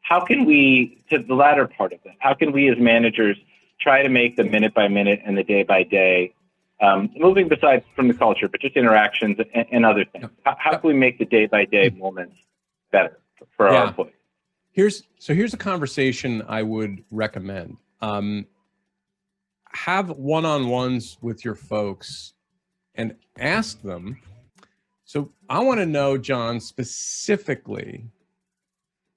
how can we, to the latter part of it, how can we as managers try to make the minute by minute and the day by day, moving besides from the culture, but just interactions and other things? How can we make the day by day moments better for our employees? Here's a conversation I would recommend. Have one-on-ones with your folks and ask them. So I want to know, John, specifically,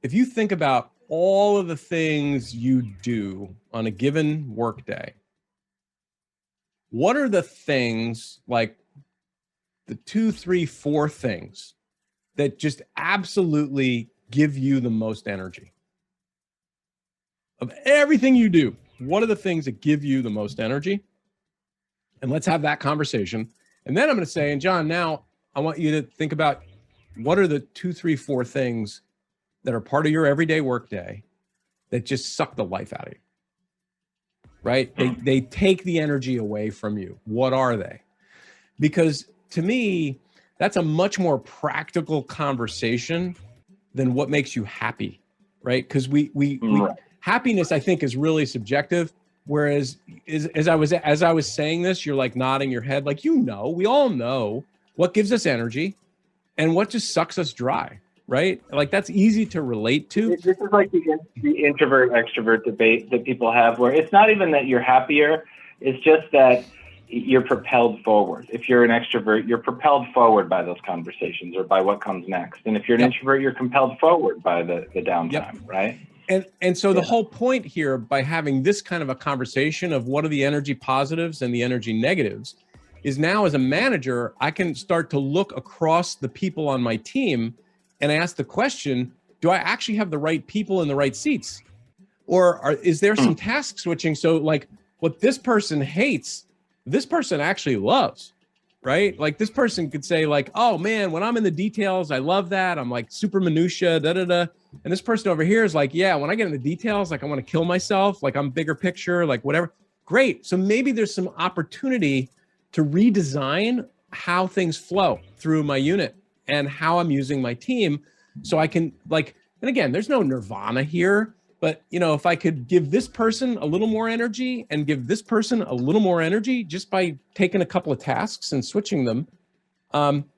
if you think about all of the things you do on a given workday, what are the things, like the 2, 3, 4 things that just absolutely give you the most energy? Of everything you do, what are the things that give you the most energy? And let's have that conversation. And then I'm going to say, and John, now I want you to think about what are the 2, 3, 4 things that are part of your everyday workday that just suck the life out of you, right? They take the energy away from you. What are they? Because to me, that's a much more practical conversation than what makes you happy, right? Because we happiness, I think, is really subjective. Whereas as I was saying this, you're like nodding your head, like, we all know what gives us energy and what just sucks us dry, right? Like, that's easy to relate to. This is like the introvert extrovert debate that people have, where it's not even that you're happier, it's just that you're propelled forward. If you're an extrovert, you're propelled forward by those conversations or by what comes next. And if you're an introvert, you're compelled forward by the downtime, right? And so the whole point here, by having this kind of a conversation of what are the energy positives and the energy negatives, is now as a manager, I can start to look across the people on my team and ask the question, do I actually have the right people in the right seats? Or is there some task switching? So like what this person hates, this person actually loves, right? Like this person could say like, oh man, when I'm in the details, I love that. I'm like super minutia, da-da-da. And this person over here is like, yeah, when I get in the details, like I want to kill myself, like I'm bigger picture, like whatever. Great. So maybe there's some opportunity to redesign how things flow through my unit and how I'm using my team. So I can like, and again, there's no nirvana here, but if I could give this person a little more energy and give this person a little more energy just by taking a couple of tasks and switching them,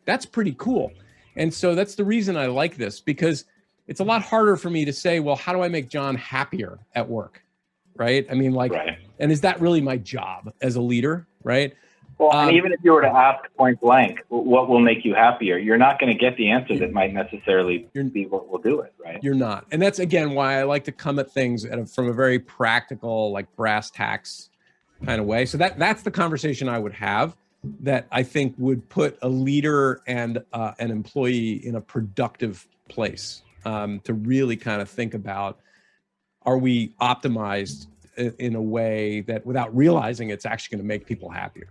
that's pretty cool. And so that's the reason I like this, because it's a lot harder for me to say, well, how do I make John happier at work? Right. I mean, like, and is that really my job as a leader? Right. Well, and even if you were to ask point blank, what will make you happier? You're not going to get the answer that might necessarily be what will do it. Right. You're not. And that's, again, why I like to come at things from a very practical, like brass tacks kind of way. So that's the conversation I would have that I think would put a leader and an employee in a productive place. To really kind of think about, are we optimized in a way that without realizing it's actually going to make people happier?